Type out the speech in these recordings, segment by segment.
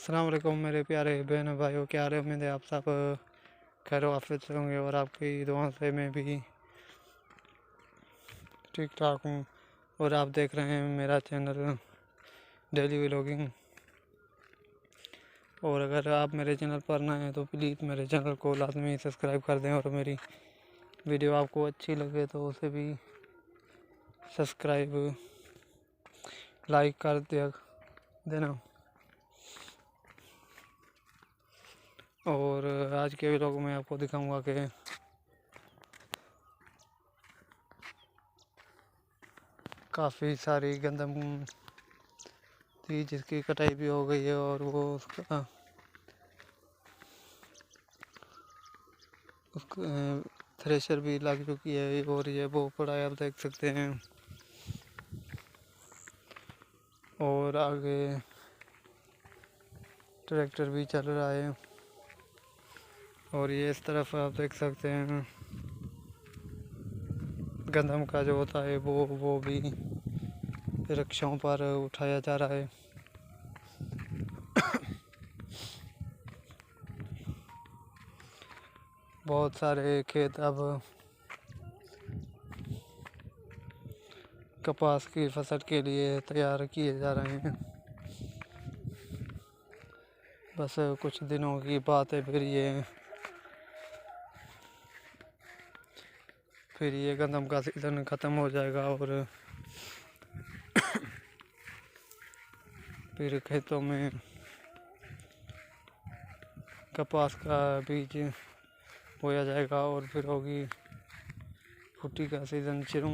अस्सलाम वालेकुम मेरे प्यारे बहन भाइयों, क्या हाल है। उम्मीद है आप सब खैर आफियत से होंगे और आपकी दुआ से मैं भी ठीक ठाक हूँ। और आप देख रहे हैं मेरा चैनल डेली व्लॉगिंग। और अगर आप मेरे चैनल पर नए हैं तो प्लीज़ मेरे चैनल को लाजमी सब्सक्राइब कर दें, और मेरी वीडियो आपको अच्छी लगे तो उसे भी सब्सक्राइब लाइक कर देना। और आज के व्लॉग में आपको दिखाऊंगा कि काफ़ी सारी गंदम थी जिसकी कटाई भी हो गई है, और वो उसका थ्रेशर भी लग चुकी है। और ये वो पड़ा है, आप देख सकते हैं। और आगे ट्रैक्टर भी चल रहा है। और ये इस तरफ आप देख सकते हैं गंदम का जो होता है वो भी रिक्शाओं पर उठाया जा रहा है। बहुत सारे खेत अब कपास की फसल के लिए तैयार किए जा रहे हैं। बस कुछ दिनों की बात है, फिर ये गंदम का सीज़न ख़त्म हो जाएगा और फिर खेतों में कपास का बीज बोया जाएगा और फिर होगी फुट्टी का सीज़न शुरू।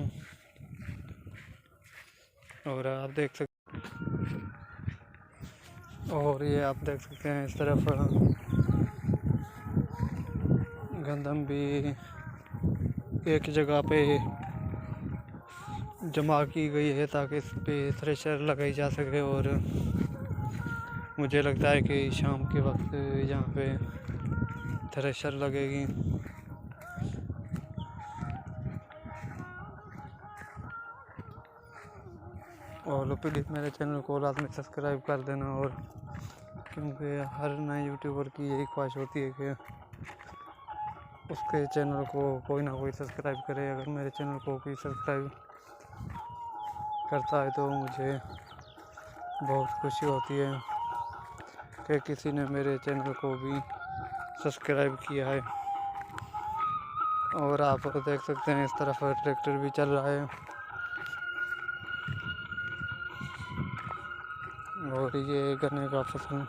और आप देख सकते हैं इस तरफ गंदम भी एक जगह पे जमा की गई है ताकि इस पे थ्रेशर लगाई जा सके। और मुझे लगता है कि शाम के वक्त यहाँ पे थ्रेशर लगेगी। और प्लीज़ मेरे चैनल को लाजमी सब्सक्राइब कर देना, और क्योंकि हर नए यूट्यूबर की यही ख्वाहिश होती है कि उसके चैनल को कोई ना कोई सब्सक्राइब करे। अगर मेरे चैनल को कोई सब्सक्राइब करता है तो मुझे बहुत खुशी होती है कि किसी ने मेरे चैनल को भी सब्सक्राइब किया है। और आप देख सकते हैं इस तरफ ट्रैक्टर भी चल रहा है। और ये गन्ने का फसल